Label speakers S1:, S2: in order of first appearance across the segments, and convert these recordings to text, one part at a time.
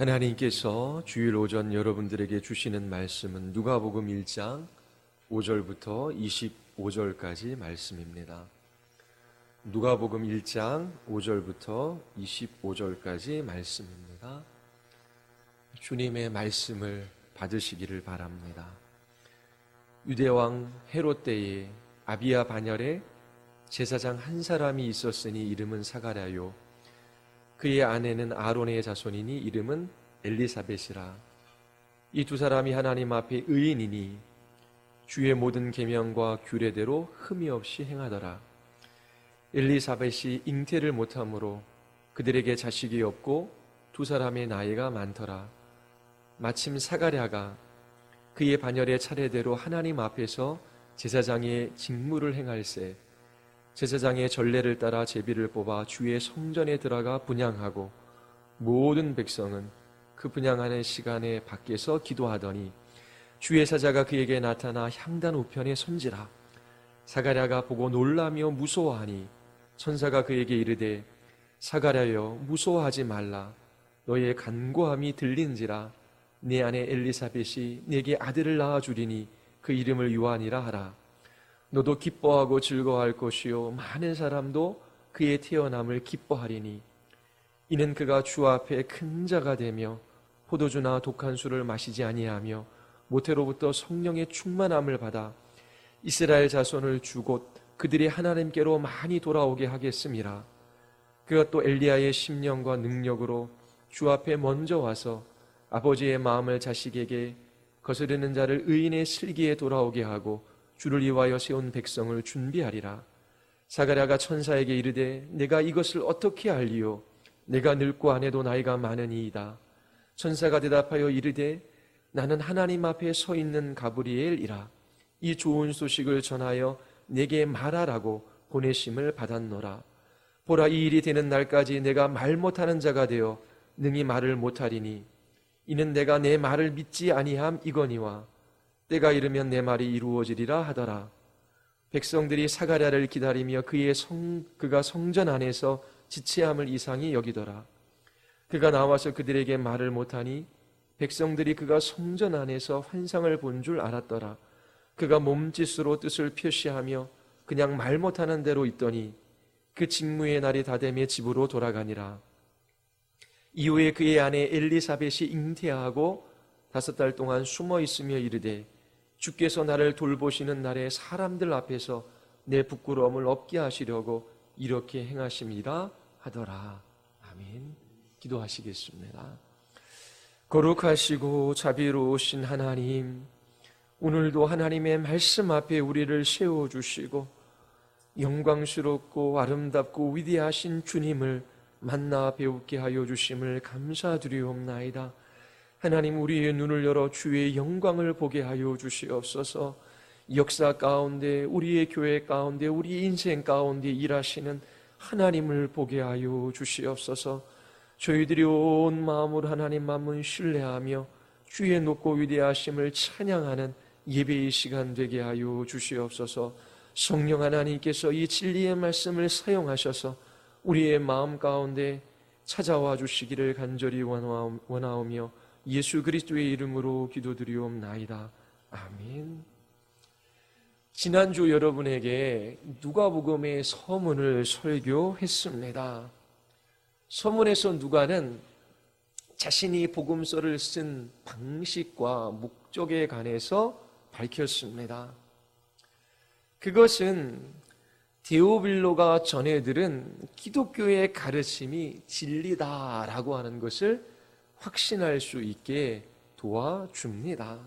S1: 하나님께서 주일 오전 여러분들에게 주시는 말씀은 누가복음 1장 5절부터 25절까지 말씀입니다. 누가복음 1장 5절부터 25절까지 말씀입니다. 주님의 말씀을 받으시기를 바랍니다. 유대왕 헤롯 때에 아비야 반열에 제사장 한 사람이 있었으니 이름은 사가랴요. 그의 아내는 아론의 자손이니 이름은 엘리사벳이라. 이 두 사람이 하나님 앞에 의인이니 주의 모든 계명과 규례대로 흠이 없이 행하더라. 엘리사벳이 잉태를 못하므로 그들에게 자식이 없고 두 사람의 나이가 많더라. 마침 사가랴가 그의 반열의 차례대로 하나님 앞에서 제사장의 직무를 행할세 제사장의 전례를 따라 제비를 뽑아 주의 성전에 들어가 분향하고 모든 백성은 그 분향하는 시간에 밖에서 기도하더니 주의 사자가 그에게 나타나 향단 우편에 선지라. 사가랴가 보고 놀라며 무서워하니 천사가 그에게 이르되 사가랴여 무서워하지 말라. 너의 간구함이 들린지라. 네 아내 엘리사벳이 네게 아들을 낳아주리니 그 이름을 요한이라 하라. 너도 기뻐하고 즐거워할 것이요 많은 사람도 그의 태어남을 기뻐하리니 이는 그가 주 앞에 큰 자가 되며 포도주나 독한 술을 마시지 아니하며 모태로부터 성령의 충만함을 받아 이스라엘 자손을 주곧 그들이 하나님께로 많이 돌아오게 하겠음이라. 그가 또 엘리야의 심령과 능력으로 주 앞에 먼저 와서 아버지의 마음을 자식에게 거스르는 자를 의인의 슬기에 돌아오게 하고 주를 위하여 세운 백성을 준비하리라. 사가랴가 천사에게 이르되 내가 이것을 어떻게 알리요? 내가 늙고 아내도 나이가 많으니이다. 천사가 대답하여 이르되 나는 하나님 앞에 서 있는 가브리엘이라. 이 좋은 소식을 전하여 내게 말하라고 보내심을 받았노라. 보라, 이 일이 되는 날까지 내가 말 못하는 자가 되어 능히 말을 못하리니 이는 내가 내 말을 믿지 아니함 이거니와 때가 이르면 내 말이 이루어지리라 하더라. 백성들이 사가랴를 기다리며 그가 성전 안에서 지체함을 이상히 여기더라. 그가 나와서 그들에게 말을 못하니 백성들이 그가 성전 안에서 환상을 본 줄 알았더라. 그가 몸짓으로 뜻을 표시하며 그냥 말 못하는 대로 있더니 그 직무의 날이 다 되며 집으로 돌아가니라. 이후에 그의 아내 엘리사벳이 잉태하고 5달 동안 숨어 있으며 이르되 주께서 나를 돌보시는 날에 사람들 앞에서 내 부끄러움을 없게 하시려고 이렇게 행하심이라 하더라. 아멘. 기도하시겠습니다. 거룩하시고 자비로우신 하나님, 오늘도 하나님의 말씀 앞에 우리를 세워주시고 영광스럽고 아름답고 위대하신 주님을 만나 배우게 하여 주심을 감사드리옵나이다. 하나님, 우리의 눈을 열어 주의 영광을 보게 하여 주시옵소서. 역사 가운데, 우리의 교회 가운데, 우리 인생 가운데 일하시는 하나님을 보게 하여 주시옵소서. 저희들이 온 마음으로 하나님만을 신뢰하며 주의 높고 위대하심을 찬양하는 예배의 시간 되게 하여 주시옵소서. 성령 하나님께서 이 진리의 말씀을 사용하셔서 우리의 마음 가운데 찾아와 주시기를 간절히 원하오며 예수 그리스도의 이름으로 기도드리옵나이다. 아멘. 지난주 여러분에게 누가복음의 서문을 설교했습니다. 서문에서 누가는 자신이 복음서를 쓴 방식과 목적에 관해서 밝혔습니다. 그것은 데오빌로가 전해들은 기독교의 가르침이 진리다라고 하는 것을 확신할 수 있게 도와줍니다.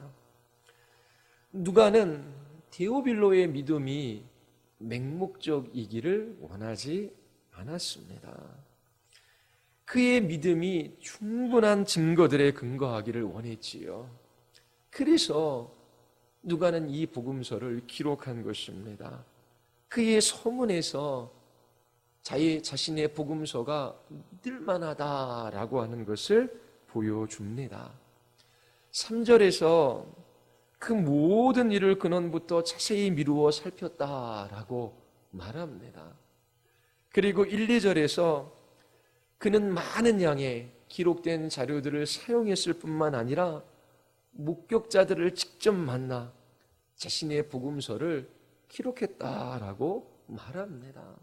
S1: 누가는 데오빌로의 믿음이 맹목적이기를 원하지 않았습니다. 그의 믿음이 충분한 증거들에 근거하기를 원했지요. 그래서 누가는 이 복음서를 기록한 것입니다. 그의 서문에서 자신의 복음서가 믿을만하다라고 하는 것을 보여줍니다. 3절에서 그 모든 일을 근원부터 자세히 미루어 살폈다라고 말합니다. 그리고 1, 2절에서 그는 많은 양의 기록된 자료들을 사용했을 뿐만 아니라 목격자들을 직접 만나 자신의 복음서를 기록했다라고 말합니다.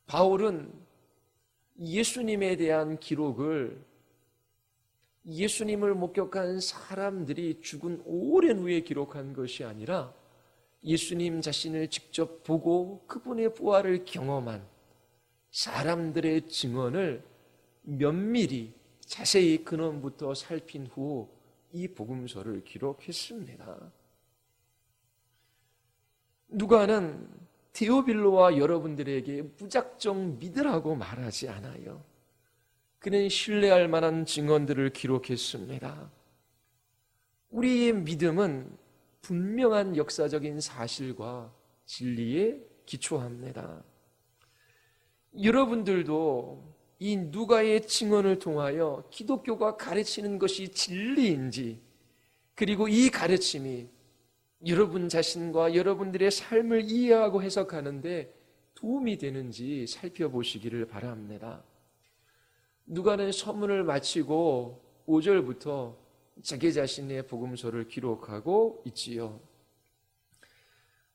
S1: 바울은 예수님에 대한 기록을 예수님을 목격한 사람들이 죽은 오랜 후에 기록한 것이 아니라 예수님 자신을 직접 보고 그분의 부활을 경험한 사람들의 증언을 면밀히 자세히 근원부터 살핀 후 이 복음서를 기록했습니다. 누가는 데오빌로와 여러분들에게 무작정 믿으라고 말하지 않아요. 그는 신뢰할 만한 증언들을 기록했습니다. 우리의 믿음은 분명한 역사적인 사실과 진리에 기초합니다. 여러분들도 이 누가의 증언을 통하여 기독교가 가르치는 것이 진리인지, 그리고 이 가르침이 여러분 자신과 여러분들의 삶을 이해하고 해석하는데 도움이 되는지 살펴보시기를 바랍니다. 누가는 서문을 마치고 5절부터 자기 자신의 복음서를 기록하고 있지요.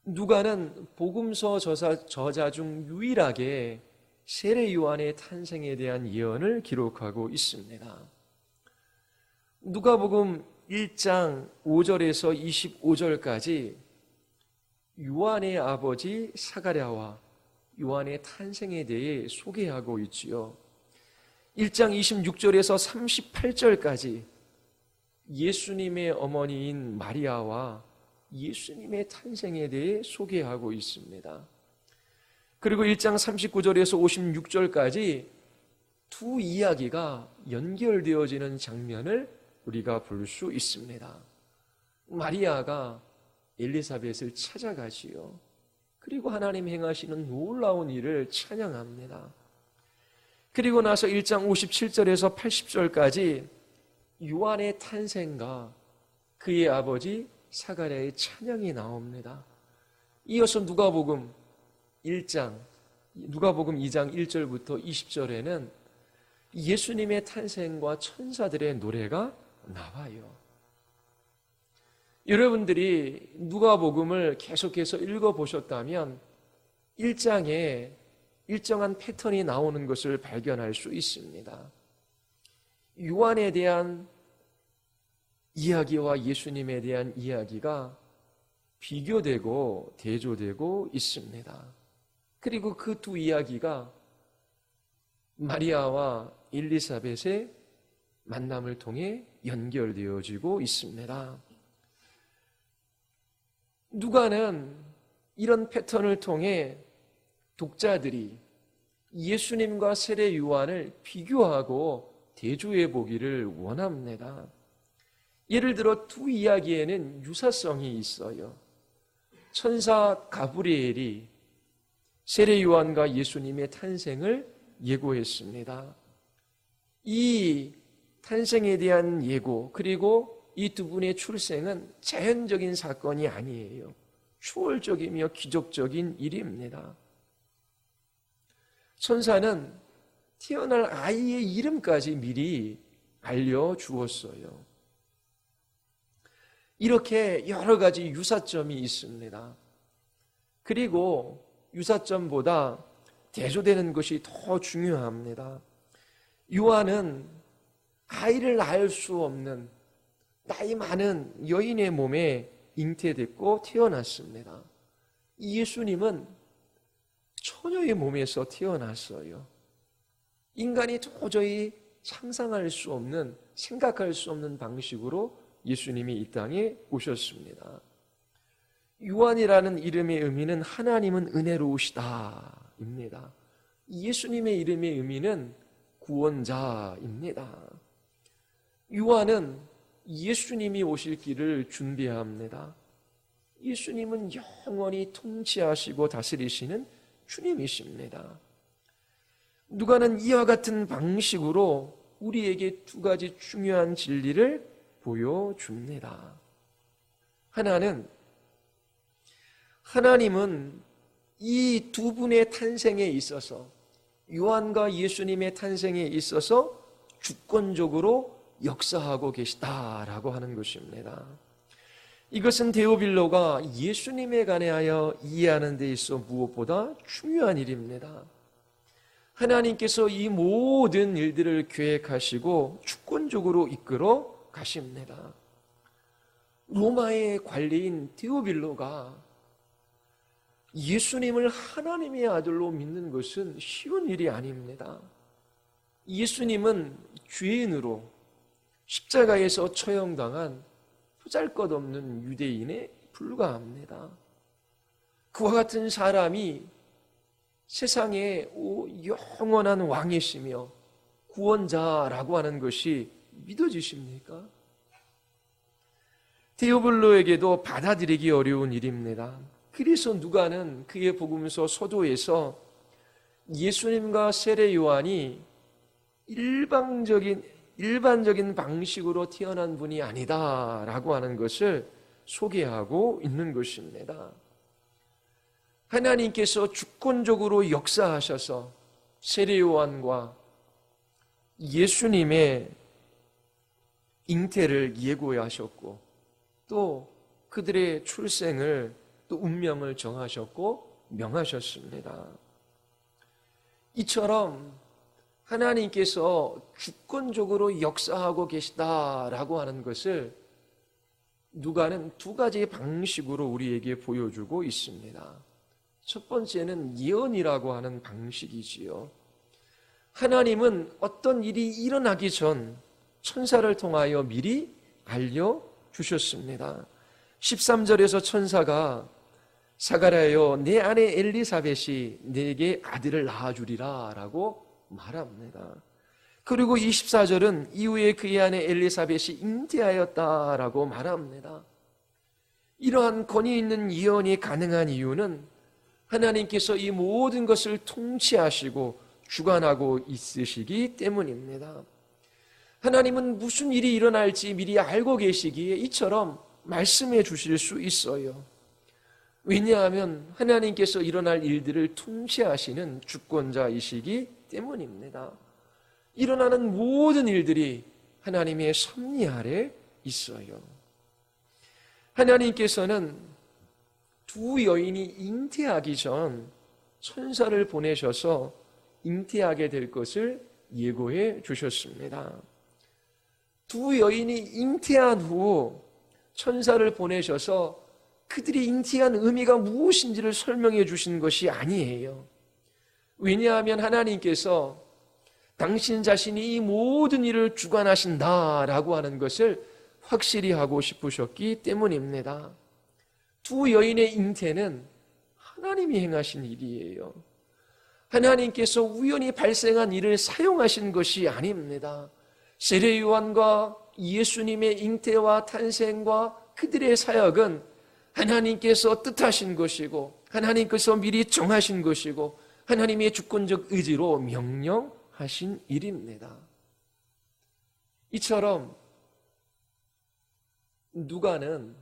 S1: 누가는 복음서 저자 중 유일하게 세례 요한의 탄생에 대한 예언을 기록하고 있습니다. 누가복음 1장 5절에서 25절까지 요한의 아버지 사가랴와 요한의 탄생에 대해 소개하고 있지요. 1장 26절에서 38절까지 예수님의 어머니인 마리아와 예수님의 탄생에 대해 소개하고 있습니다. 그리고 1장 39절에서 56절까지 두 이야기가 연결되어지는 장면을 우리가 볼 수 있습니다. 마리아가 엘리사벳을 찾아가지요. 그리고 하나님 행하시는 놀라운 일을 찬양합니다. 그리고 나서 1장 57절에서 80절까지 요한의 탄생과 그의 아버지 사가랴의 찬양이 나옵니다. 이어서 누가복음 2장 1절부터 20절에는 예수님의 탄생과 천사들의 노래가 나와요. 여러분들이 누가복음을 계속해서 읽어보셨다면 1장에 일정한 패턴이 나오는 것을 발견할 수 있습니다. 요한에 대한 이야기와 예수님에 대한 이야기가 비교되고 대조되고 있습니다. 그리고 그 두 이야기가 마리아와 엘리사벳의 만남을 통해 연결되어지고 있습니다. 누가는 이런 패턴을 통해 독자들이 예수님과 세례 요한을 비교하고 대조해 보기를 원합니다. 예를 들어 두 이야기에는 유사성이 있어요. 천사 가브리엘이 세례 요한과 예수님의 탄생을 예고했습니다. 이 탄생에 대한 예고, 그리고 이 두 분의 출생은 자연적인 사건이 아니에요. 초월적이며 기적적인 일입니다. 천사는 태어날 아이의 이름까지 미리 알려주었어요. 이렇게 여러 가지 유사점이 있습니다. 그리고 유사점보다 대조되는 것이 더 중요합니다. 요한은 아이를 낳을 수 없는 나이 많은 여인의 몸에 잉태됐고 태어났습니다. 예수님은 처녀의 몸에서 태어났어요. 인간이 도저히 상상할 수 없는, 생각할 수 없는 방식으로 예수님이 이 땅에 오셨습니다. 요한이라는 이름의 의미는 하나님은 은혜로우시다 입니다. 예수님의 이름의 의미는 구원자입니다. 요한은 예수님이 오실 길을 준비합니다. 예수님은 영원히 통치하시고 다스리시는 주님이십니다. 누가는 이와 같은 방식으로 우리에게 두 가지 중요한 진리를 보여줍니다. 하나님은 이 두 분의 탄생에 있어서, 요한과 예수님의 탄생에 있어서 주권적으로 역사하고 계시다라고 하는 것입니다. 이것은 데오빌로가 예수님에 관하여 이해하는 데 있어 무엇보다 중요한 일입니다. 하나님께서 이 모든 일들을 계획하시고 주권적으로 이끌어 가십니다. 로마의 관리인 데오빌로가 예수님을 하나님의 아들로 믿는 것은 쉬운 일이 아닙니다. 예수님은 죄인으로 십자가에서 처형당한 보잘것없는 유대인에 불과합니다. 그와 같은 사람이 세상의 영원한 왕이시며 구원자라고 하는 것이 믿어지십니까? 데오빌로에게도 받아들이기 어려운 일입니다. 그래서 누가는 그의 복음서 서도에서 예수님과 세례 요한이 일반적인 방식으로 태어난 분이 아니다라고 하는 것을 소개하고 있는 것입니다. 하나님께서 주권적으로 역사하셔서 세례 요한과 예수님의 잉태를 예고하셨고 또 그들의 출생을 또 운명을 정하셨고 명하셨습니다. 이처럼 하나님께서 주권적으로 역사하고 계시다라고 하는 것을 누가는 두 가지 방식으로 우리에게 보여주고 있습니다. 첫 번째는 예언이라고 하는 방식이지요. 하나님은 어떤 일이 일어나기 전 천사를 통하여 미리 알려주셨습니다. 13절에서 천사가 사가랴여 내 아내 엘리사벳이 내게 아들을 낳아주리라 라고 말합니다. 그리고 24절은 이후에 그의 아내 엘리사벳이 잉태하였다라고 말합니다. 이러한 권위 있는 예언이 가능한 이유는 하나님께서 이 모든 것을 통치하시고 주관하고 있으시기 때문입니다. 하나님은 무슨 일이 일어날지 미리 알고 계시기에 이처럼 말씀해 주실 수 있어요. 왜냐하면 하나님께서 일어날 일들을 통치하시는 주권자이시기 때문입니다. 일어나는 모든 일들이 하나님의 섭리 아래 있어요. 하나님께서는 두 여인이 잉태하기 전 천사를 보내셔서 잉태하게 될 것을 예고해 주셨습니다. 두 여인이 잉태한 후 천사를 보내셔서 그들이 잉태한 의미가 무엇인지를 설명해 주신 것이 아니에요. 왜냐하면 하나님께서 당신 자신이 이 모든 일을 주관하신다라고 하는 것을 확실히 하고 싶으셨기 때문입니다. 두 여인의 잉태는 하나님이 행하신 일이에요. 하나님께서 우연히 발생한 일을 사용하신 것이 아닙니다. 세례 요한과 예수님의 잉태와 탄생과 그들의 사역은 하나님께서 뜻하신 것이고 하나님께서 미리 정하신 것이고 하나님의 주권적 의지로 명령하신 일입니다. 이처럼 누가는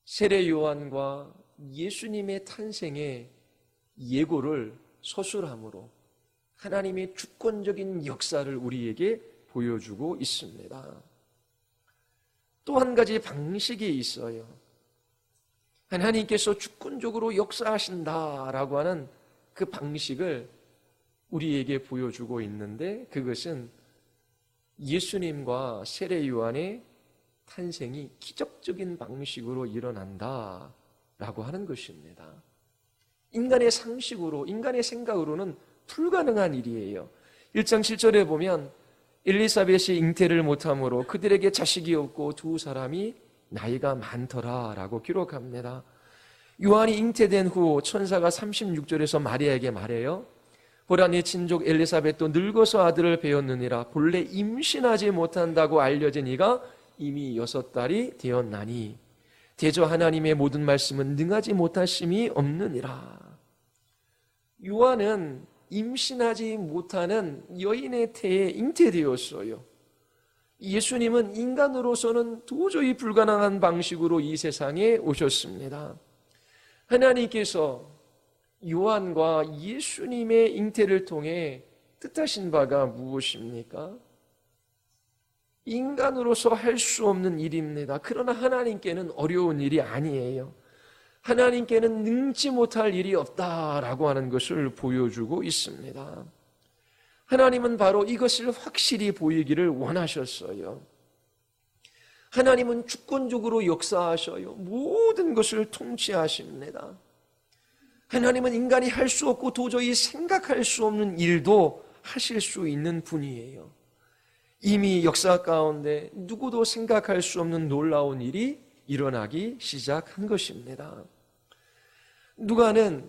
S1: 세례 요한과 예수님의 탄생의 예고를 서술함으로 하나님의 주권적인 역사를 우리에게 보여주고 있습니다. 또 한 가지 방식이 있어요. 하나님께서 주권적으로 역사하신다라고 하는 그 방식을 우리에게 보여주고 있는데 그것은 예수님과 세례 요한의 탄생이 기적적인 방식으로 일어난다라고 하는 것입니다. 인간의 상식으로, 인간의 생각으로는 불가능한 일이에요. 1장 7절에 보면 엘리사벳이 잉태를 못함으로 그들에게 자식이 없고 두 사람이 나이가 많더라 라고 기록합니다. 요한이 잉태된 후 천사가 36절에서 마리아에게 말해요. 보라 네 친족 엘리사벳도 늙어서 아들을 배었느니라. 본래 임신하지 못한다고 알려진 이가 이미 6달이 되었나니 대저 하나님의 모든 말씀은 능하지 못하심이 없느니라. 요한은 임신하지 못하는 여인의 태에 잉태되었어요. 예수님은 인간으로서는 도저히 불가능한 방식으로 이 세상에 오셨습니다. 하나님께서 요한과 예수님의 잉태를 통해 뜻하신 바가 무엇입니까? 인간으로서 할 수 없는 일입니다. 그러나 하나님께는 어려운 일이 아니에요. 하나님께는 능지 못할 일이 없다라고 하는 것을 보여주고 있습니다. 하나님은 바로 이것을 확실히 보이기를 원하셨어요. 하나님은 주권적으로 역사하셔요. 모든 것을 통치하십니다. 하나님은 인간이 할 수 없고 도저히 생각할 수 없는 일도 하실 수 있는 분이에요. 이미 역사 가운데 누구도 생각할 수 없는 놀라운 일이 일어나기 시작한 것입니다. 누가는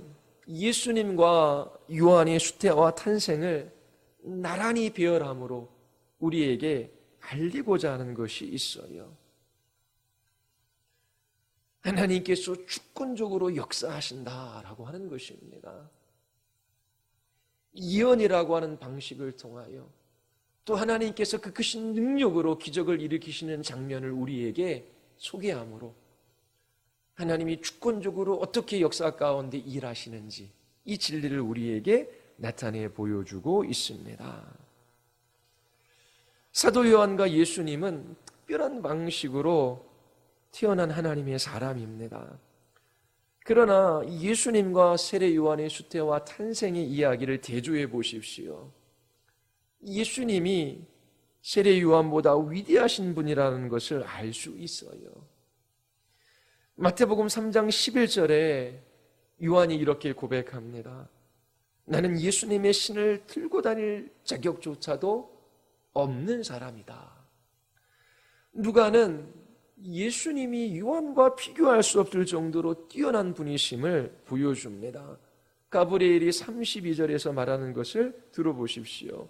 S1: 예수님과 요한의 수태와 탄생을 나란히 배열함으로 우리에게 알리고자 하는 것이 있어요. 하나님께서 주권적으로 역사하신다라고 하는 것입니다. 예언이라고 하는 방식을 통하여 또 하나님께서 그 크신 능력으로 기적을 일으키시는 장면을 우리에게 소개함으로 하나님이 주권적으로 어떻게 역사 가운데 일하시는지 이 진리를 우리에게 나타내 보여주고 있습니다. 사도 요한과 예수님은 특별한 방식으로 태어난 하나님의 사람입니다. 그러나 예수님과 세례 요한의 수태와 탄생의 이야기를 대조해 보십시오. 예수님이 세례 요한보다 위대하신 분이라는 것을 알 수 있어요. 마태복음 3장 11절에 요한이 이렇게 고백합니다. 나는 예수님의 신을 들고 다닐 자격조차도 없는 사람이다. 누가는 예수님이 요한과 비교할 수 없을 정도로 뛰어난 분이심을 보여줍니다. 가브리엘이 32절에서 말하는 것을 들어보십시오.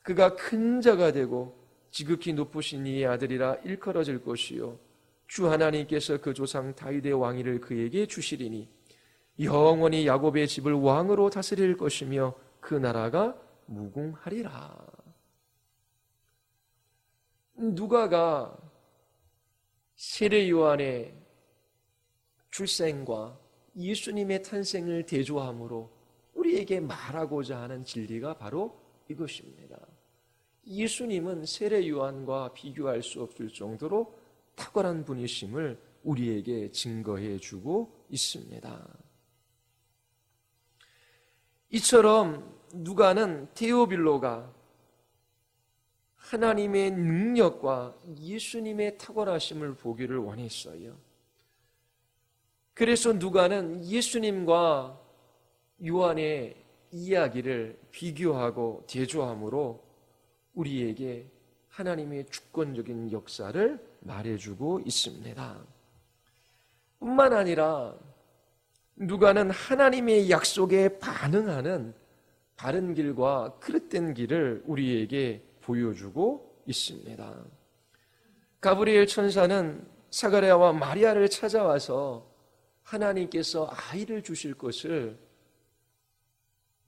S1: 그가 큰 자가 되고 지극히 높으신 이의 아들이라 일컬어질 것이요 주 하나님께서 그 조상 다윗의 왕위를 그에게 주시리니 영원히 야곱의 집을 왕으로 다스릴 것이며 그 나라가 무궁하리라. 누가가 세례 요한의 출생과 예수님의 탄생을 대조함으로 우리에게 말하고자 하는 진리가 바로 이것입니다. 예수님은 세례 요한과 비교할 수 없을 정도로 탁월한 분이심을 우리에게 증거해 주고 있습니다. 이처럼 누가는 데오빌로가 하나님의 능력과 예수님의 탁월하심을 보기를 원했어요. 그래서 누가는 예수님과 요한의 이야기를 비교하고 대조함으로 우리에게 하나님의 주권적인 역사를 말해주고 있습니다. 뿐만 아니라 누가는 하나님의 약속에 반응하는 바른 길과 그릇된 길을 우리에게 보여주고 있습니다. 가브리엘 천사는 사가랴와 마리아를 찾아와서 하나님께서 아이를 주실 것을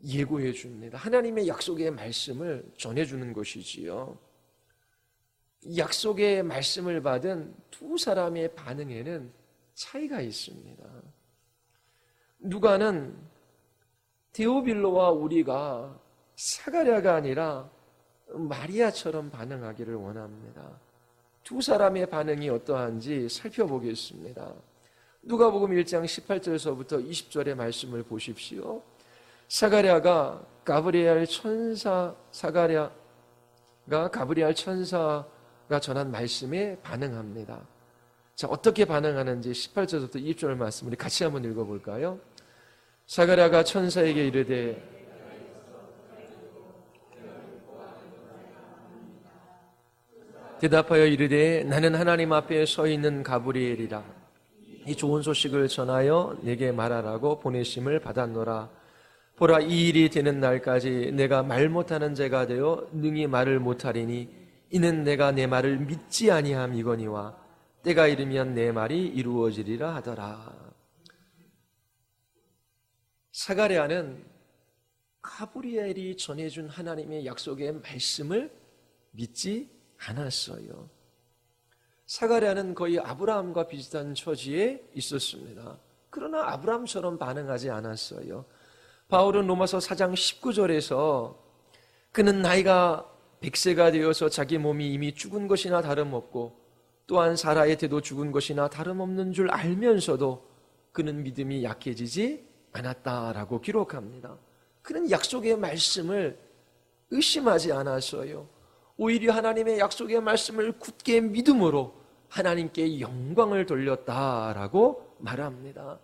S1: 예고해 줍니다. 하나님의 약속의 말씀을 전해주는 것이지요. 약속의 말씀을 받은 두 사람의 반응에는 차이가 있습니다. 누가는 데오빌로와 우리가 사가랴가 아니라 마리아처럼 반응하기를 원합니다. 두 사람의 반응이 어떠한지 살펴보겠습니다. 누가복음 1장 18절에서부터 20절의 말씀을 보십시오. 사가랴가 가브리엘 천사가 전한 말씀에 반응합니다. 자, 어떻게 반응하는지 18절부터 20절 말씀 우리 같이 한번 읽어볼까요? 사가랴가 천사에게 이르되 대답하여 이르되 나는 하나님 앞에 서 있는 가브리엘이라. 이 좋은 소식을 전하여 내게 말하라고 보내심을 받았노라. 보라, 이 일이 되는 날까지 내가 말 못하는 자가 되어 능히 말을 못하리니 이는 내가 내 말을 믿지 아니함이거니와 때가 이르면 내 말이 이루어지리라 하더라. 사가랴는 가브리엘이 전해준 하나님의 약속의 말씀을 믿지 않았어요. 사가랴는 거의 아브라함과 비슷한 처지에 있었습니다. 그러나 아브라함처럼 반응하지 않았어요. 바울은 로마서 4장 19절에서 그는 나이가 100세가 되어서 자기 몸이 이미 죽은 것이나 다름없고 또한 사라의 태도 죽은 것이나 다름없는 줄 알면서도 그는 믿음이 약해지지 않았다라고 기록합니다. 그는 약속의 말씀을 의심하지 않았어요. 오히려 하나님의 약속의 말씀을 굳게 믿음으로 하나님께 영광을 돌렸다라고 말합니다.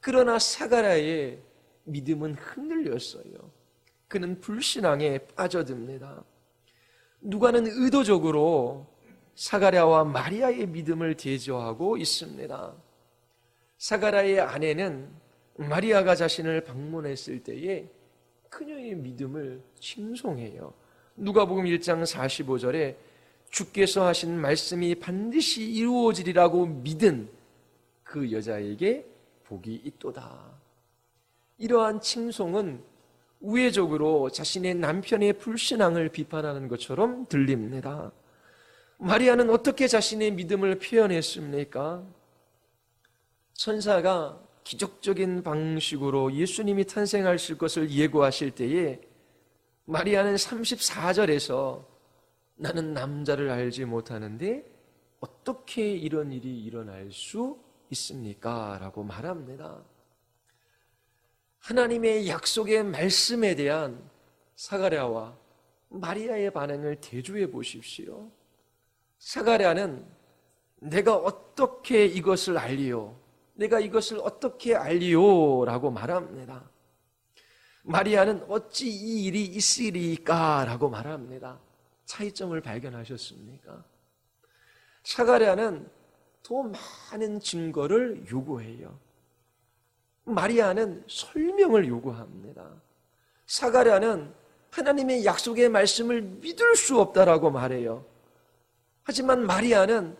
S1: 그러나 사가랴의 믿음은 흔들렸어요. 그는 불신앙에 빠져듭니다. 누가는 의도적으로 사가랴와 마리아의 믿음을 대조하고 있습니다. 사가랴의 아내는 마리아가 자신을 방문했을 때에 그녀의 믿음을 칭송해요. 누가복음 1장 45절에 주께서 하신 말씀이 반드시 이루어지리라고 믿은 그 여자에게 복이 있도다. 이러한 칭송은 우회적으로 자신의 남편의 불신앙을 비판하는 것처럼 들립니다. 마리아는 어떻게 자신의 믿음을 표현했습니까? 천사가 기적적인 방식으로 예수님이 탄생하실 것을 예고하실 때에 마리아는 34절에서 나는 남자를 알지 못하는데 어떻게 이런 일이 일어날 수 있습니까? 라고 말합니다. 하나님의 약속의 말씀에 대한 사가랴와 마리아의 반응을 대조해 보십시오. 사가랴는 내가 어떻게 이것을 알리요? 내가 이것을 어떻게 알리요? 라고 말합니다. 마리아는 어찌 이 일이 있으리까? 라고 말합니다. 차이점을 발견하셨습니까? 사가랴는 더 많은 증거를 요구해요. 마리아는 설명을 요구합니다. 사가랴는 하나님의 약속의 말씀을 믿을 수 없다라고 말해요. 하지만 마리아는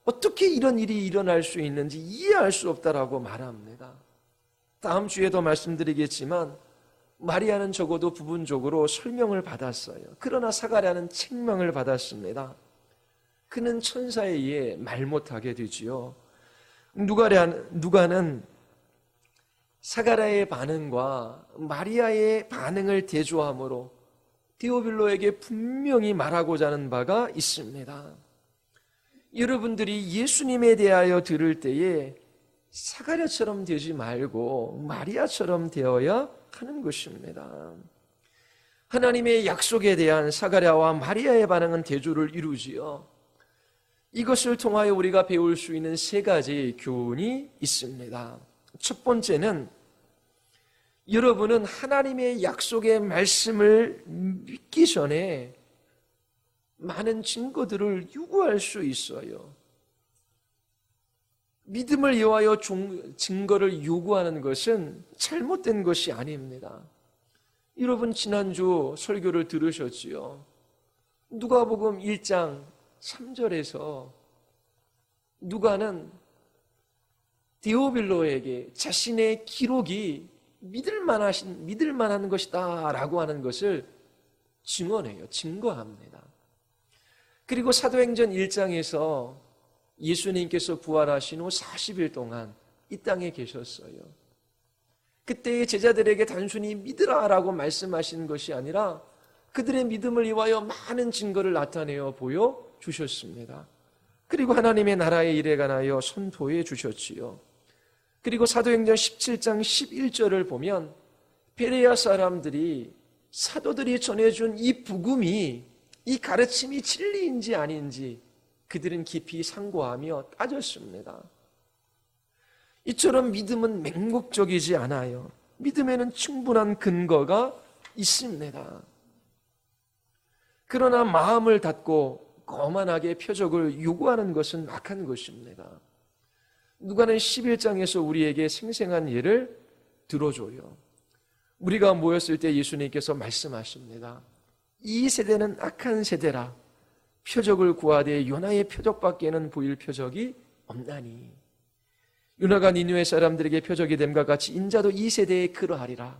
S1: 어떻게 이런 일이 일어날 수 있는지 이해할 수 없다라고 말합니다. 다음 주에도 말씀드리겠지만 마리아는 적어도 부분적으로 설명을 받았어요. 그러나 사가랴는 책망을 받았습니다. 그는 천사에 의해 말 못하게 되지요. 누가는 사가랴의 반응과 마리아의 반응을 대조함으로 디오빌로에게 분명히 말하고자 하는 바가 있습니다. 여러분들이 예수님에 대하여 들을 때에 사가랴처럼 되지 말고 마리아처럼 되어야 하는 것입니다. 하나님의 약속에 대한 사가랴와 마리아의 반응은 대조를 이루지요. 이것을 통하여 우리가 배울 수 있는 세 가지 교훈이 있습니다. 첫 번째는 여러분은 하나님의 약속의 말씀을 믿기 전에 많은 증거들을 요구할 수 있어요. 믿음을 위하여 증거를 요구하는 것은 잘못된 것이 아닙니다. 여러분 지난주 설교를 들으셨지요? 누가복음 1장 3절에서 누가는 디오빌로에게 자신의 기록이 믿을 만한 것이다 라고 하는 것을 증언해요. 증거합니다. 그리고 사도행전 1장에서 예수님께서 부활하신 후 40일 동안 이 땅에 계셨어요. 그때의 제자들에게 단순히 믿으라 라고 말씀하신 것이 아니라 그들의 믿음을 위하여 많은 증거를 나타내어 보여주셨습니다. 그리고 하나님의 나라의 일에 관하여 선포해 주셨지요. 그리고 사도행전 17장 11절을 보면 베레아 사람들이 사도들이 전해준 이 복음이 이 가르침이 진리인지 아닌지 그들은 깊이 상고하며 따졌습니다. 이처럼 믿음은 맹목적이지 않아요. 믿음에는 충분한 근거가 있습니다. 그러나 마음을 닫고 거만하게 표적을 요구하는 것은 악한 것입니다. 누가는 11장에서 우리에게 생생한 예를 들어줘요. 우리가 모였을 때 예수님께서 말씀하십니다. 이 세대는 악한 세대라. 표적을 구하되 요나의 표적밖에는 보일 표적이 없나니. 요나가 니느웨 사람들에게 표적이 됨과 같이 인자도 이 세대에 그러하리라.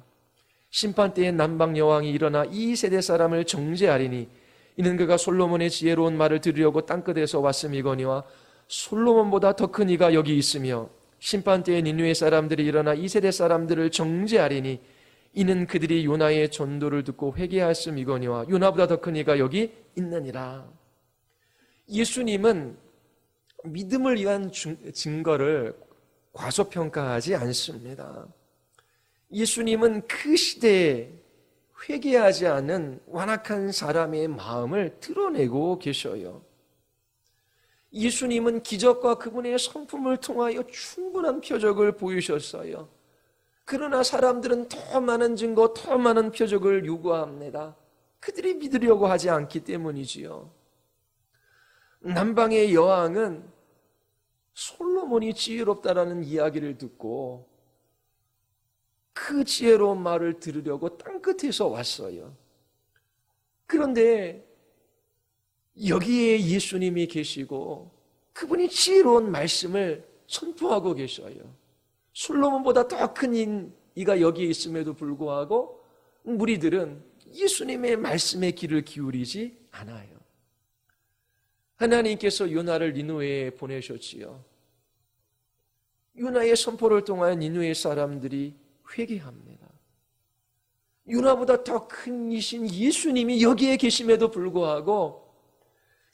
S1: 심판 때에 남방 여왕이 일어나 이 세대 사람을 정죄하리니 이는 그가 솔로몬의 지혜로운 말을 들으려고 땅끝에서 왔음이거니와 솔로몬보다 더 큰 이가 여기 있으며 심판 때에 니느웨 사람들이 일어나 이 세대 사람들을 정죄하리니 이는 그들이 요나의 전도를 듣고 회개하였음이거니와 요나보다 더 큰 이가 여기 있느니라. 예수님은 믿음을 위한 증거를 과소평가하지 않습니다. 예수님은 그 시대에 회개하지 않은 완악한 사람의 마음을 드러내고 계셔요. 예수님은 기적과 그분의 성품을 통하여 충분한 표적을 보이셨어요. 그러나 사람들은 더 많은 증거, 더 많은 표적을 요구합니다. 그들이 믿으려고 하지 않기 때문이지요. 남방의 여왕은 솔로몬이 지혜롭다라는 이야기를 듣고 그 지혜로운 말을 들으려고 땅끝에서 왔어요. 그런데 여기에 예수님이 계시고 그분이 지혜로운 말씀을 선포하고 계셔요. 솔로몬보다 더 큰 이가 여기에 있음에도 불구하고 무리들은 예수님의 말씀에 귀를 기울이지 않아요. 하나님께서 요나를 니느웨에 보내셨지요. 요나의 선포를 통하여 니느웨 사람들이 회개합니다. 요나보다 더 큰 이신 예수님이 여기에 계심에도 불구하고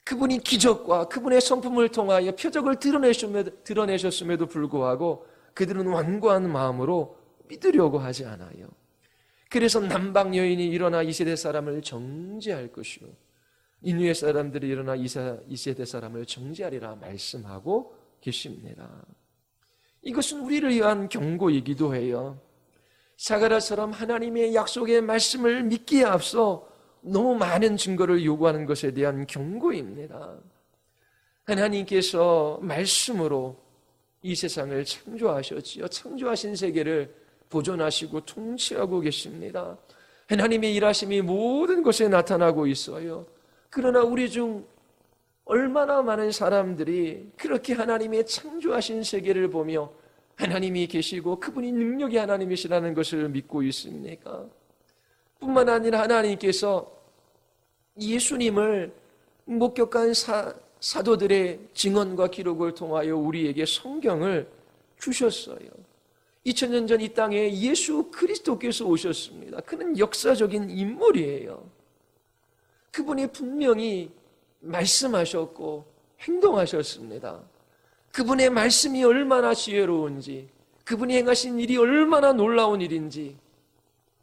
S1: 그분이 기적과 그분의 성품을 통하여 표적을 드러내셨음에도 불구하고 그들은 완고한 마음으로 믿으려고 하지 않아요. 그래서 남방 여인이 일어나 이 세대 사람을 정죄할 것이요 니느웨 사람들이 일어나 이 세대 사람을 정죄하리라 말씀하고 계십니다. 이것은 우리를 위한 경고이기도 해요. 사가랴처럼 하나님의 약속의 말씀을 믿기에 앞서 너무 많은 증거를 요구하는 것에 대한 경고입니다. 하나님께서 말씀으로 이 세상을 창조하셨지요. 창조하신 세계를 보존하시고 통치하고 계십니다. 하나님의 일하심이 모든 곳에 나타나고 있어요. 그러나 우리 중 얼마나 많은 사람들이 그렇게 하나님의 창조하신 세계를 보며 하나님이 계시고 그분이 능력의 하나님이시라는 것을 믿고 있습니까? 뿐만 아니라 하나님께서 예수님을 목격한 사도들의 증언과 기록을 통하여 우리에게 성경을 주셨어요. 2000년 전 이 땅에 예수 그리스도께서 오셨습니다. 그는 역사적인 인물이에요. 그분이 분명히 말씀하셨고 행동하셨습니다. 그분의 말씀이 얼마나 지혜로운지, 그분이 행하신 일이 얼마나 놀라운 일인지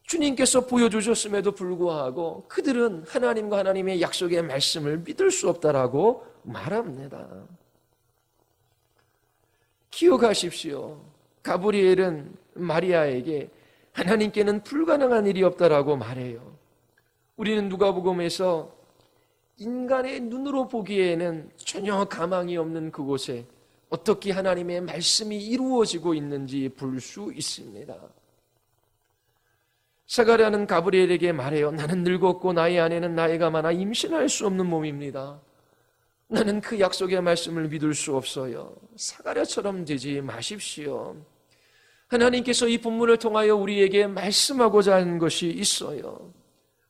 S1: 주님께서 보여주셨음에도 불구하고 그들은 하나님과 하나님의 약속의 말씀을 믿을 수 없다라고 말합니다. 기억하십시오. 가브리엘은 마리아에게 하나님께는 불가능한 일이 없다라고 말해요. 우리는 누가복음에서 인간의 눈으로 보기에는 전혀 가망이 없는 그곳에 어떻게 하나님의 말씀이 이루어지고 있는지 볼 수 있습니다. 사가랴는 가브리엘에게 말해요. 나는 늙었고 나의 아내는 나이가 많아 임신할 수 없는 몸입니다. 나는 그 약속의 말씀을 믿을 수 없어요. 사가랴처럼 되지 마십시오. 하나님께서 이 본문을 통하여 우리에게 말씀하고자 하는 것이 있어요.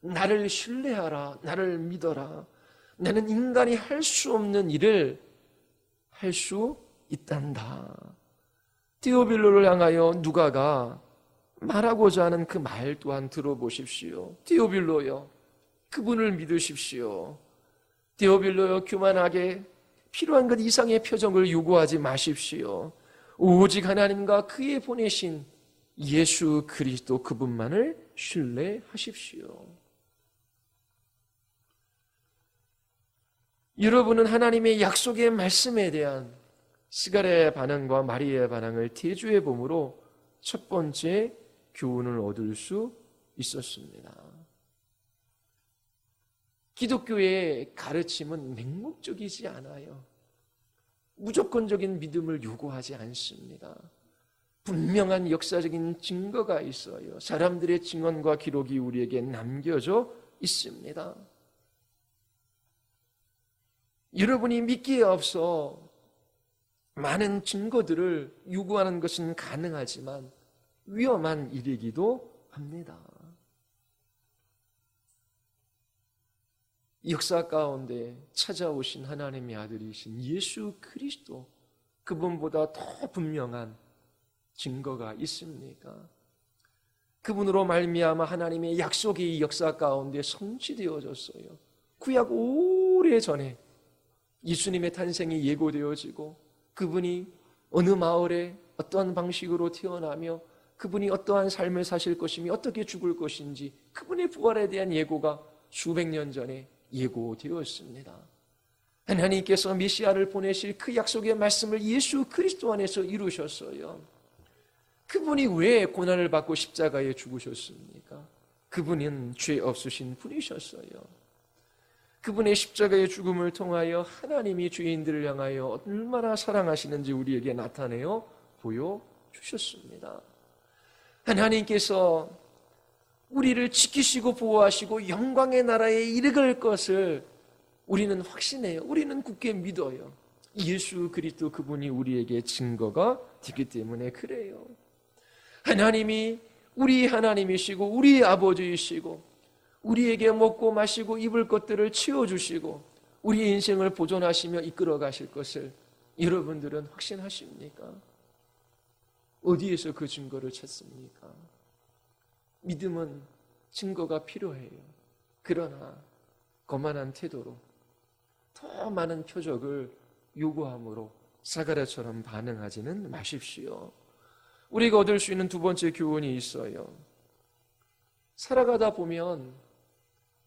S1: 나를 신뢰하라. 나를 믿어라. 나는 인간이 할 수 없는 일을 할 수 있단다. 디오빌로를 향하여 누가가 말하고자 하는 그 말 또한 들어보십시오. 디오빌로요, 그분을 믿으십시오. 디오빌로요, 교만하게 필요한 것 이상의 표정을 요구하지 마십시오. 오직 하나님과 그의 보내신 예수 그리스도 그분만을 신뢰하십시오. 여러분은 하나님의 약속의 말씀에 대한 스가랴의 반응과 마리아의 반응을 대조해 봄으로 첫 번째 교훈을 얻을 수 있었습니다. 기독교의 가르침은 맹목적이지 않아요. 무조건적인 믿음을 요구하지 않습니다. 분명한 역사적인 증거가 있어요. 사람들의 증언과 기록이 우리에게 남겨져 있습니다. 여러분이 믿기에 앞서 많은 증거들을 요구하는 것은 가능하지만 위험한 일이기도 합니다. 역사 가운데 찾아오신 하나님의 아들이신 예수 그리스도, 그분보다 더 분명한 증거가 있습니까? 그분으로 말미암아 하나님의 약속의 역사 가운데 성취되어졌어요. 구약 오래전에 예수님의 탄생이 예고되어지고 그분이 어느 마을에 어떠한 방식으로 태어나며 그분이 어떠한 삶을 사실 것이며 어떻게 죽을 것인지 그분의 부활에 대한 예고가 수백 년 전에 예고되었습니다. 하나님께서 메시아를 보내실 그 약속의 말씀을 예수 그리스도 안에서 이루셨어요. 그분이 왜 고난을 받고 십자가에 죽으셨습니까? 그분은 죄 없으신 분이셨어요. 그분의 십자가의 죽음을 통하여 하나님이 죄인들을 향하여 얼마나 사랑하시는지 우리에게 나타내어 보여주셨습니다. 하나님께서 우리를 지키시고 보호하시고 영광의 나라에 이르갈 것을 우리는 확신해요. 우리는 굳게 믿어요. 예수 그리스도 그분이 우리에게 증거가 되기 때문에 그래요. 하나님이 우리 하나님이시고 우리 아버지이시고 우리에게 먹고 마시고 입을 것들을 채워주시고 우리 인생을 보존하시며 이끌어 가실 것을 여러분들은 확신하십니까? 어디에서 그 증거를 찾습니까? 믿음은 증거가 필요해요. 그러나 거만한 태도로 더 많은 표적을 요구함으로 사가랴처럼 반응하지는 마십시오. 우리가 얻을 수 있는 두 번째 교훈이 있어요. 살아가다 보면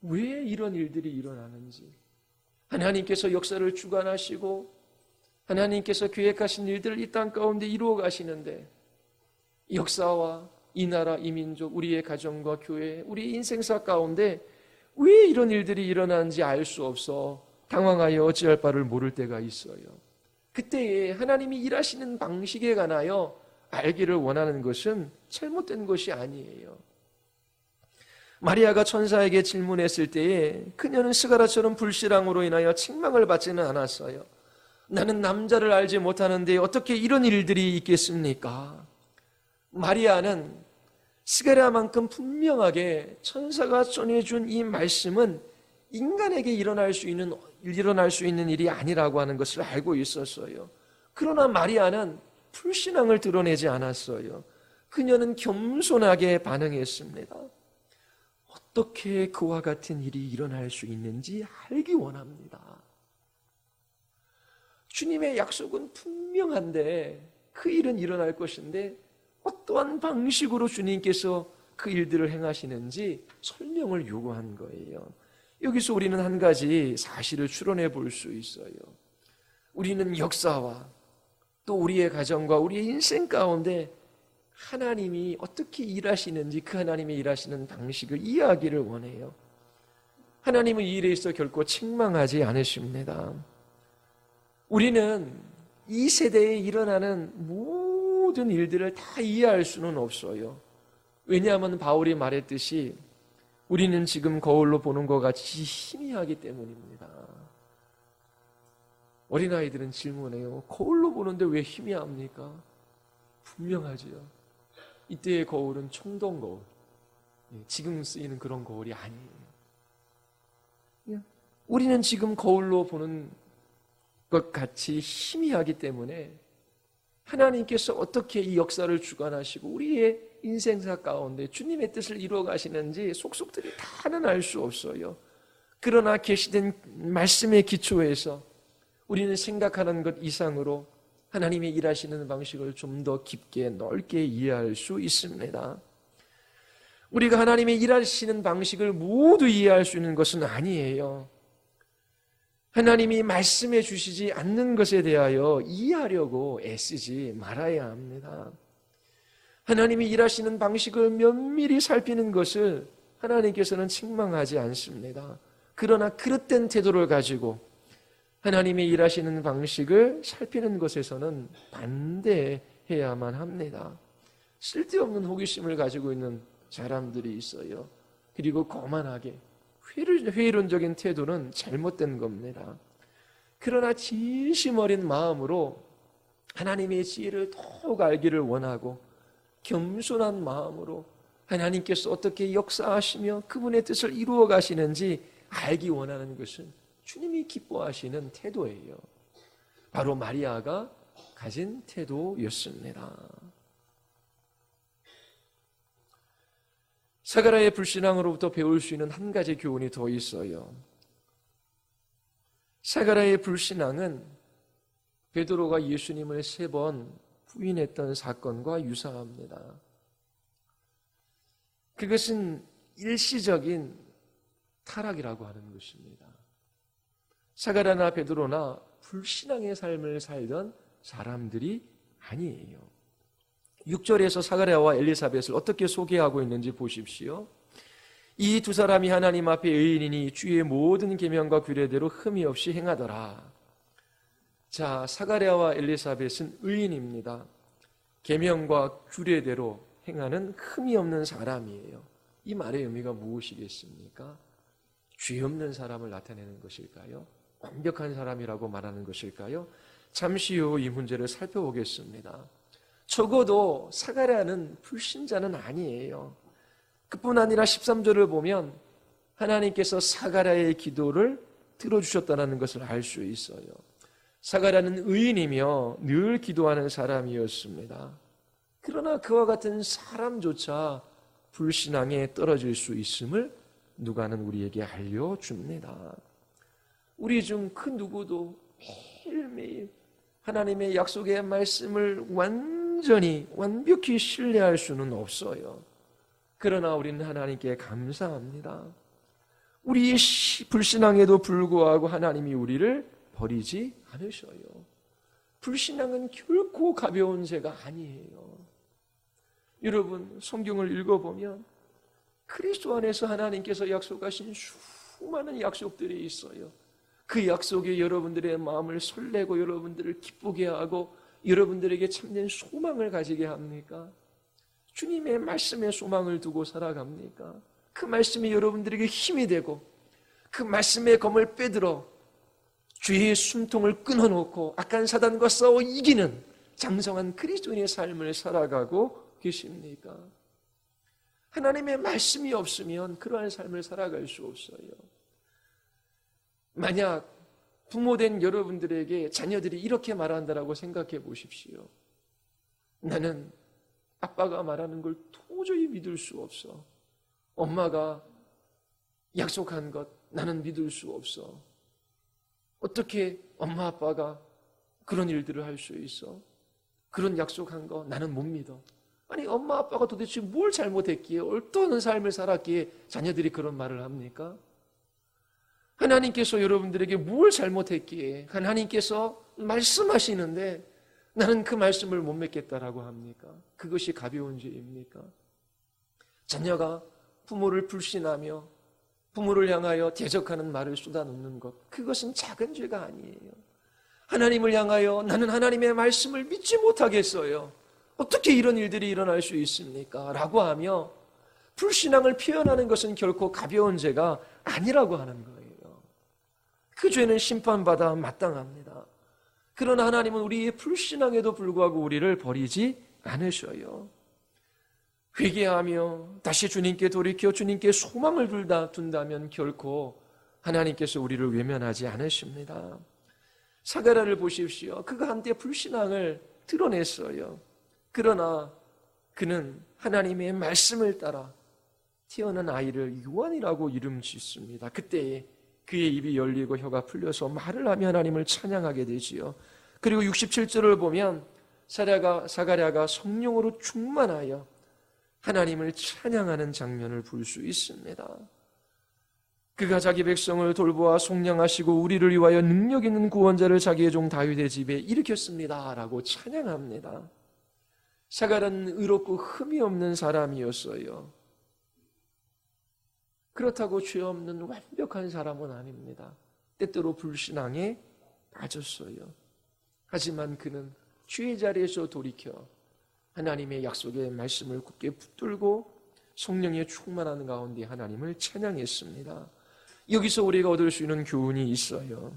S1: 왜 이런 일들이 일어나는지, 하나님께서 역사를 주관하시고 하나님께서 계획하신 일들을 이 땅 가운데 이루어 가시는데 역사와 이 나라, 이 민족, 우리의 가정과 교회, 우리 인생사 가운데 왜 이런 일들이 일어나는지 알 수 없어 당황하여 어찌할 바를 모를 때가 있어요. 그때에 하나님이 일하시는 방식에 관하여 알기를 원하는 것은 잘못된 것이 아니에요. 마리아가 천사에게 질문했을 때에 그녀는 스가랴처럼 불신앙으로 인하여 책망을 받지는 않았어요. 나는 남자를 알지 못하는데 어떻게 이런 일들이 있겠습니까? 마리아는 스가랴만큼 분명하게 천사가 전해준 이 말씀은 인간에게 일어날 수 있는 일이 아니라고 하는 것을 알고 있었어요. 그러나 마리아는 불신앙을 드러내지 않았어요. 그녀는 겸손하게 반응했습니다. 어떻게 그와 같은 일이 일어날 수 있는지 알기 원합니다. 주님의 약속은 분명한데 그 일은 일어날 것인데 어떠한 방식으로 주님께서 그 일들을 행하시는지 설명을 요구한 거예요. 여기서 우리는 한 가지 사실을 추론해 볼 수 있어요. 우리는 역사와 또 우리의 가정과 우리의 인생 가운데 하나님이 어떻게 일하시는지 그 하나님이 일하시는 방식을 이해하기를 원해요. 하나님은 이 일에 있어 결코 책망하지 않으십니다. 우리는 이 세대에 일어나는 모든 일들을 다 이해할 수는 없어요. 왜냐하면 바울이 말했듯이 우리는 지금 거울로 보는 것 같이 희미하기 때문입니다. 어린아이들은 질문해요. 거울로 보는데 왜 희미합니까? 분명하지요. 이때의 거울은 청동 거울, 지금 쓰이는 그런 거울이 아니에요. 우리는 지금 거울로 보는 것 같이 희미하기 때문에 하나님께서 어떻게 이 역사를 주관하시고 우리의 인생사 가운데 주님의 뜻을 이루어 가시는지 속속들이 다는 알 수 없어요. 그러나 계시된 말씀의 기초에서 우리는 생각하는 것 이상으로 하나님이 일하시는 방식을 좀 더 깊게 넓게 이해할 수 있습니다. 우리가 하나님이 일하시는 방식을 모두 이해할 수 있는 것은 아니에요. 하나님이 말씀해 주시지 않는 것에 대하여 이해하려고 애쓰지 말아야 합니다. 하나님이 일하시는 방식을 면밀히 살피는 것을 하나님께서는 책망하지 않습니다. 그러나 그릇된 태도를 가지고 하나님이 일하시는 방식을 살피는 것에서는 반대해야만 합니다. 쓸데없는 호기심을 가지고 있는 사람들이 있어요. 그리고 거만하게 회의론적인 태도는 잘못된 겁니다. 그러나 진심 어린 마음으로 하나님의 지혜를 더욱 알기를 원하고 겸손한 마음으로 하나님께서 어떻게 역사하시며 그분의 뜻을 이루어 가시는지 알기 원하는 것은 주님이 기뻐하시는 태도예요. 바로 마리아가 가진 태도였습니다. 사가랴의 불신앙으로부터 배울 수 있는 한 가지 교훈이 더 있어요. 사가랴의 불신앙은 베드로가 예수님을 3번 부인했던 사건과 유사합니다. 그것은 일시적인 타락이라고 하는 것입니다. 사가랴나 베드로나 불신앙의 삶을 살던 사람들이 아니에요. 6절에서 사가랴와 엘리사벳을 어떻게 소개하고 있는지 보십시오. 이 두 사람이 하나님 앞에 의인이니 주의 모든 계명과 규례대로 흠이 없이 행하더라. 자, 사가랴와 엘리사벳은 의인입니다. 계명과 규례대로 행하는 흠이 없는 사람이에요. 이 말의 의미가 무엇이겠습니까? 죄 없는 사람을 나타내는 것일까요? 완벽한 사람이라고 말하는 것일까요? 잠시 후 이 문제를 살펴보겠습니다. 적어도 사가랴는 불신자는 아니에요. 그뿐 아니라 13절을 보면 하나님께서 사가랴의 기도를 들어주셨다는 것을 알 수 있어요. 사가랴는 의인이며 늘 기도하는 사람이었습니다. 그러나 그와 같은 사람조차 불신앙에 떨어질 수 있음을 누가는 우리에게 알려줍니다. 우리 중 그 누구도 매일매일 하나님의 약속의 말씀을 완벽히 신뢰할 수는 없어요. 그러나 우리는 하나님께 감사합니다. 우리의 불신앙에도 불구하고 하나님이 우리를 버리지 않으셔요. 불신앙은 결코 가벼운 죄가 아니에요. 여러분, 성경을 읽어보면 그리스도 안에서 하나님께서 약속하신 수많은 약속들이 있어요. 그 약속에 여러분들의 마음을 설레고 여러분들을 기쁘게 하고 여러분들에게 참된 소망을 가지게 합니까? 주님의 말씀에 소망을 두고 살아갑니까? 그 말씀이 여러분들에게 힘이 되고 그 말씀의 검을 빼들어 죄의 숨통을 끊어놓고 악한 사단과 싸워 이기는 장성한 그리스도인의 삶을 살아가고 계십니까? 하나님의 말씀이 없으면 그러한 삶을 살아갈 수 없어요. 만약 부모된 여러분들에게 자녀들이 이렇게 말한다라고 생각해 보십시오. 나는 아빠가 말하는 걸 도저히 믿을 수 없어. 엄마가 약속한 것 나는 믿을 수 없어. 어떻게 엄마 아빠가 그런 일들을 할 수 있어? 그런 약속한 거 나는 못 믿어. 아니, 엄마 아빠가 도대체 뭘 잘못했기에 어떤 삶을 살았기에 자녀들이 그런 말을 합니까? 하나님께서 여러분들에게 뭘 잘못했기에 하나님께서 말씀하시는데 나는 그 말씀을 못 믿겠다라고 합니까? 그것이 가벼운 죄입니까? 자녀가 부모를 불신하며 부모를 향하여 대적하는 말을 쏟아놓는 것, 그것은 작은 죄가 아니에요. 하나님을 향하여 나는 하나님의 말씀을 믿지 못하겠어요. 어떻게 이런 일들이 일어날 수 있습니까? 라고 하며 불신앙을 표현하는 것은 결코 가벼운 죄가 아니라고 하는 거예요. 그 죄는 심판받아 마땅합니다. 그러나 하나님은 우리의 불신앙에도 불구하고 우리를 버리지 않으셔요. 회개하며 다시 주님께 돌이켜 주님께 소망을 둔다면 결코 하나님께서 우리를 외면하지 않으십니다. 사가랴를 보십시오. 그가 한때 불신앙을 드러냈어요. 그러나 그는 하나님의 말씀을 따라 태어난 아이를 요한이라고 이름 짓습니다. 그때 그의 입이 열리고 혀가 풀려서 말을 하며 하나님을 찬양하게 되지요. 그리고 67절을 보면 사가랴가 성령으로 충만하여 하나님을 찬양하는 장면을 볼 수 있습니다. 그가 자기 백성을 돌보아 속량하시고 우리를 위하여 능력 있는 구원자를 자기의 종 다윗의 집에 일으켰습니다 라고 찬양합니다. 사가랴는 의롭고 흠이 없는 사람이었어요. 그렇다고 죄 없는 완벽한 사람은 아닙니다. 때때로 불신앙에 빠졌어요. 하지만 그는 죄의 자리에서 돌이켜 하나님의 약속의 말씀을 굳게 붙들고 성령에 충만하는 가운데 하나님을 찬양했습니다. 여기서 우리가 얻을 수 있는 교훈이 있어요.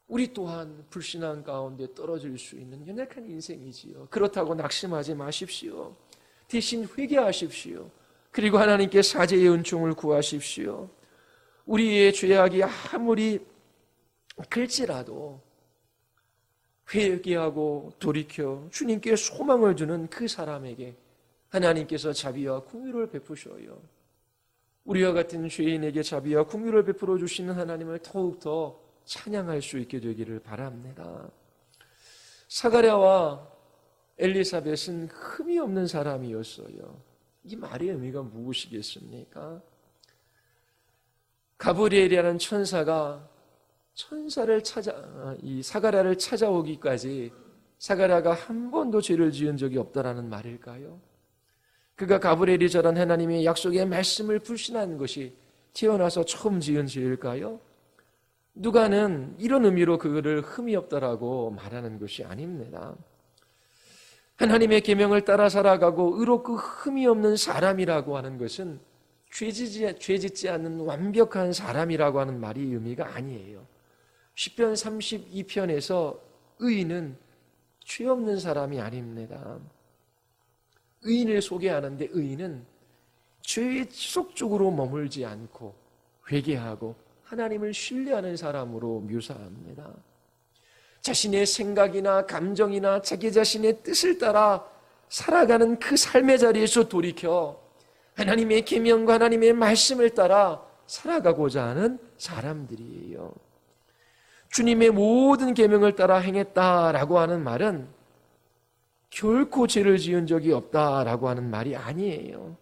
S1: 우리 또한 불신앙 가운데 떨어질 수 있는 연약한 인생이지요. 그렇다고 낙심하지 마십시오. 대신 회개하십시오. 그리고 하나님께 사죄의 은총을 구하십시오. 우리의 죄악이 아무리 클지라도 회개하고 돌이켜 주님께 소망을 주는 그 사람에게 하나님께서 자비와 긍휼을 베푸셔요. 우리와 같은 죄인에게 자비와 긍휼을 베풀어 주시는 하나님을 더욱더 찬양할 수 있게 되기를 바랍니다. 사가랴와 엘리사벳은 흠이 없는 사람이었어요. 이 말의 의미가 무엇이겠습니까? 가브리엘이라는 천사가 이 사가랴를 찾아오기까지 사가랴가 한 번도 죄를 지은 적이 없다라는 말일까요? 그가 가브리엘이 전한 하나님의 약속의 말씀을 불신한 것이 태어나서 처음 지은 죄일까요? 누가는 이런 의미로 그를 흠이 없다라고 말하는 것이 아닙니다. 하나님의 계명을 따라 살아가고 의롭고 흠이 없는 사람이라고 하는 것은 죄짓지 않는 완벽한 사람이라고 하는 말이 의미가 아니에요. 시편 32편에서 의인은 죄 없는 사람이 아닙니다. 의인을 소개하는데 의인은 죄에 지속적으로 머물지 않고 회개하고 하나님을 신뢰하는 사람으로 묘사합니다. 자신의 생각이나 감정이나 자기 자신의 뜻을 따라 살아가는 그 삶의 자리에서 돌이켜 하나님의 계명과 하나님의 말씀을 따라 살아가고자 하는 사람들이에요. 주님의 모든 계명을 따라 행했다라고 하는 말은 결코 죄를 지은 적이 없다라고 하는 말이 아니에요.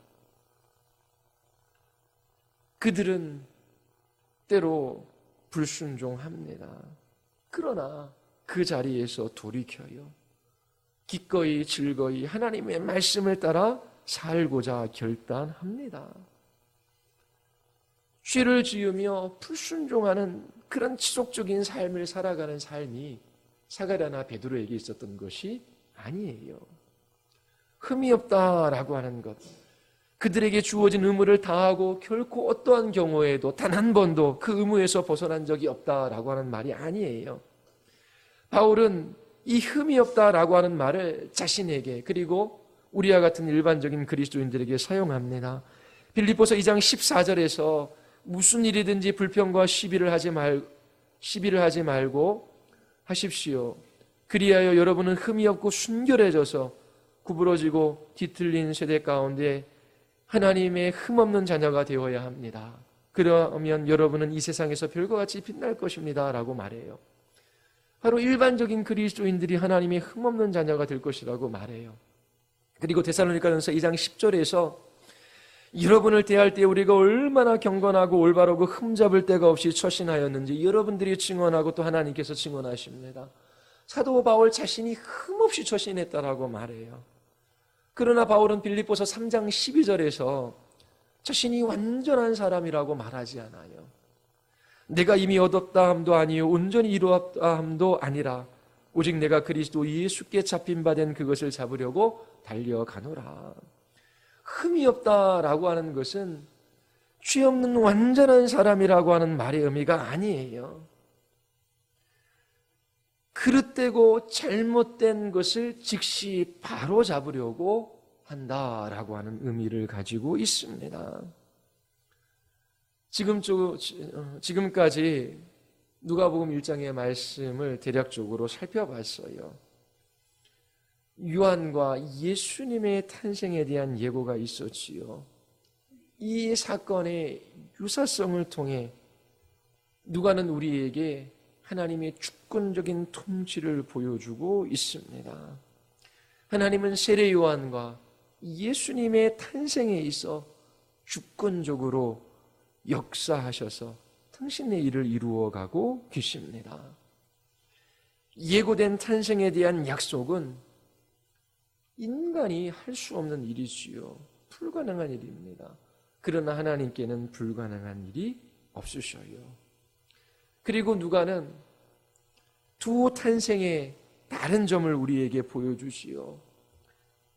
S1: 그들은 때로 불순종합니다. 그러나 그 자리에서 돌이켜요. 기꺼이 즐거이 하나님의 말씀을 따라 살고자 결단합니다. 죄를 지으며 불순종하는 그런 지속적인 삶을 살아가는 삶이 사가랴나 베드로에게 있었던 것이 아니에요. 흠이 없다라고 하는 것, 그들에게 주어진 의무를 다하고 결코 어떠한 경우에도 단 한 번도 그 의무에서 벗어난 적이 없다라고 하는 말이 아니에요. 바울은 이 흠이 없다라고 하는 말을 자신에게 그리고 우리와 같은 일반적인 그리스도인들에게 사용합니다. 빌립보서 2장 14절에서 무슨 일이든지 불평과 시비를 하지 말고 하십시오. 그리하여 여러분은 흠이 없고 순결해져서 구부러지고 뒤틀린 세대 가운데 하나님의 흠없는 자녀가 되어야 합니다. 그러면 여러분은 이 세상에서 별과 같이 빛날 것입니다 라고 말해요. 바로 일반적인 그리스도인들이 하나님의 흠없는 자녀가 될 것이라고 말해요. 그리고 데살로니가전서 2장 10절에서 여러분을 대할 때 우리가 얼마나 경건하고 올바르고 흠잡을 데가 없이 처신하였는지 여러분들이 증언하고 또 하나님께서 증언하십니다. 사도 바울 자신이 흠없이 처신했다라고 말해요. 그러나 바울은 빌립보서 3장 12절에서 자신이 완전한 사람이라고 말하지 않아요. 내가 이미 얻었다 함도 아니요 온전히 이루었다 함도 아니라 오직 내가 그리스도 예수께 잡힌 바 된 그것을 잡으려고 달려가노라. 흠이 없다라고 하는 것은 죄 없는 완전한 사람이라고 하는 말의 의미가 아니에요. 그릇되고 잘못된 것을 즉시 바로 잡으려고 한다라고 하는 의미를 가지고 있습니다. 지금까지 누가복음 1장의 말씀을 대략적으로 살펴봤어요. 요한과 예수님의 탄생에 대한 예고가 있었지요. 이 사건의 유사성을 통해 누가는 우리에게 하나님의 주권적인 통치를 보여주고 있습니다. 하나님은 세례 요한과 예수님의 탄생에 있어 주권적으로 역사하셔서 당신의 일을 이루어가고 계십니다. 예고된 탄생에 대한 약속은 인간이 할 수 없는 일이지요. 불가능한 일입니다. 그러나 하나님께는 불가능한 일이 없으셔요. 그리고 누가는 두 탄생의 다른 점을 우리에게 보여주시오.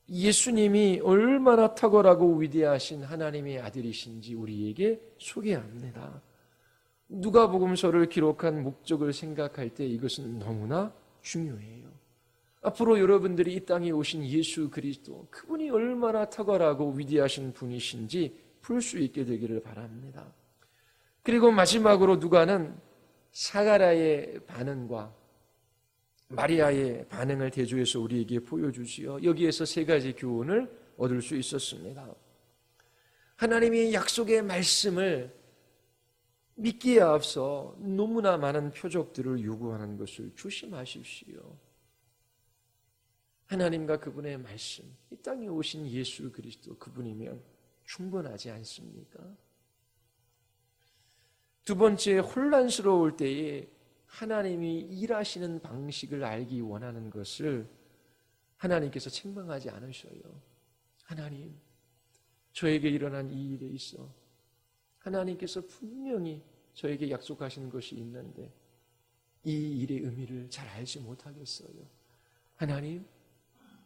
S1: 예수님이 얼마나 탁월하고 위대하신 하나님의 아들이신지 우리에게 소개합니다. 누가복음서를 기록한 목적을 생각할 때 이것은 너무나 중요해요. 앞으로 여러분들이 이 땅에 오신 예수 그리스도, 그분이 얼마나 탁월하고 위대하신 분이신지 풀 수 있게 되기를 바랍니다. 그리고 마지막으로 누가는 사가랴의 반응과 마리아의 반응을 대조해서 우리에게 보여주지요. 여기에서 세 가지 교훈을 얻을 수 있었습니다. 하나님의 약속의 말씀을 믿기에 앞서 너무나 많은 표적들을 요구하는 것을 조심하십시오. 하나님과 그분의 말씀, 이 땅에 오신 예수 그리스도 그분이면 충분하지 않습니까? 두 번째, 혼란스러울 때에 하나님이 일하시는 방식을 알기 원하는 것을 하나님께서 책망하지 않으셔요. 하나님, 저에게 일어난 이 일에 있어 하나님께서 분명히 저에게 약속하신 것이 있는데 이 일의 의미를 잘 알지 못하겠어요.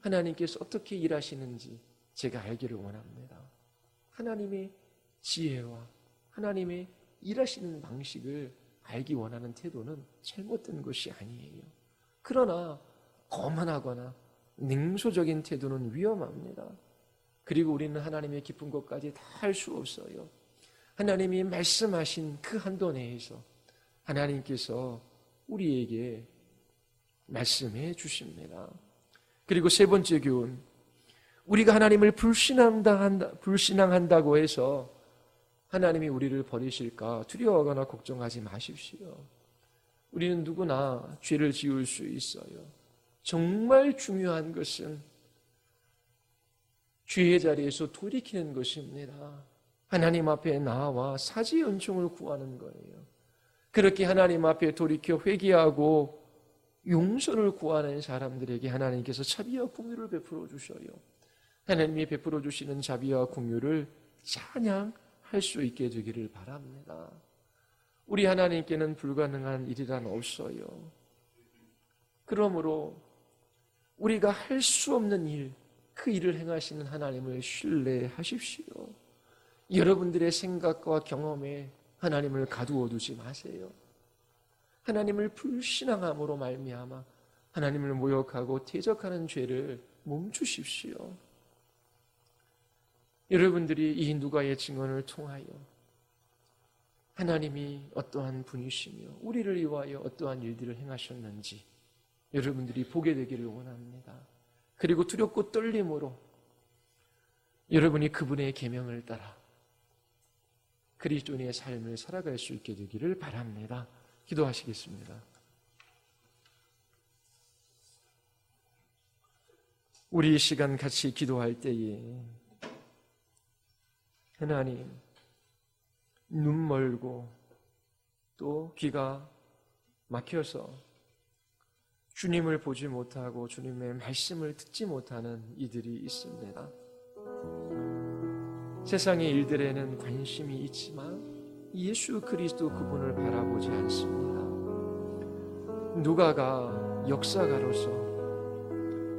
S1: 하나님께서 어떻게 일하시는지 제가 알기를 원합니다. 하나님의 지혜와 하나님의 일하시는 방식을 알기 원하는 태도는 잘못된 것이 아니에요. 그러나 거만하거나 냉소적인 태도는 위험합니다. 그리고 우리는 하나님의 깊은 것까지 다 할 수 없어요. 하나님이 말씀하신 그 한도 내에서 하나님께서 우리에게 말씀해 주십니다. 그리고 세 번째 교훈, 우리가 하나님을 불신앙한다고 해서 하나님이 우리를 버리실까 두려워하거나 걱정하지 마십시오. 우리는 누구나 죄를 지을 수 있어요. 정말 중요한 것은 죄의 자리에서 돌이키는 것입니다. 하나님 앞에 나와 사지의 은총을 구하는 거예요. 그렇게 하나님 앞에 돌이켜 회개하고 용서를 구하는 사람들에게 하나님께서 자비와 긍휼을 베풀어 주셔요. 하나님이 베풀어 주시는 자비와 긍휼을 찬양할 수 있게 되기를 바랍니다. 우리 하나님께는 불가능한 일이란 없어요. 그러므로 우리가 할 수 없는 일, 그 일을 행하시는 하나님을 신뢰하십시오. 여러분들의 생각과 경험에 하나님을 가두어 두지 마세요. 하나님을 불신앙함으로 말미암아 하나님을 모욕하고 대적하는 죄를 멈추십시오. 여러분들이 이 누가의 증언을 통하여 하나님이 어떠한 분이시며 우리를 위하여 어떠한 일들을 행하셨는지 여러분들이 보게 되기를 원합니다. 그리고 두렵고 떨림으로 여러분이 그분의 계명을 따라 그리스도인의 삶을 살아갈 수 있게 되기를 바랍니다. 기도하시겠습니다. 우리 이 시간 같이 기도할 때에 하나님, 눈 멀고 또 귀가 막혀서 주님을 보지 못하고 주님의 말씀을 듣지 못하는 이들이 있습니다. 세상의 일들에는 관심이 있지만 예수 그리스도 그분을 바라보지 않습니다. 누가가 역사가로서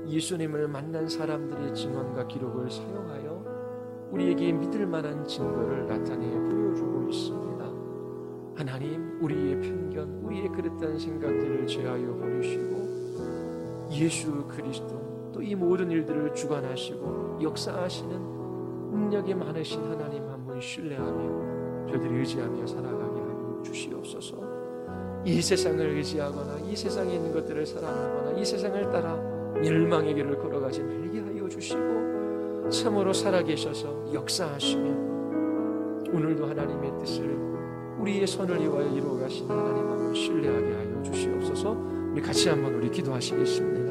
S1: 예수님을 만난 사람들의 증언과 기록을 사용하여 우리에게 믿을 만한 증거를 나타내 보여주고 있습니다. 하나님, 우리의 편견, 우리의 그릇된 생각들을 제하여 버리시고 예수 그리스도 또 이 모든 일들을 주관하시고 역사하시는 능력이 많으신 하나님 한 분 신뢰하며 저희들이 의지하며 살아가게 하여 주시옵소서. 이 세상을 의지하거나 이 세상에 있는 것들을 사랑하거나 이 세상을 따라 멸망의 길을 걸어가지 말게 하여 주시고 참으로 살아계셔서 역사하시며 오늘도 하나님의 뜻을 우리의 선을 위하여 이루어가신 하나님 한 분 신뢰하게 하여 주시옵소서. 우리 같이 한번 기도하시겠습니다.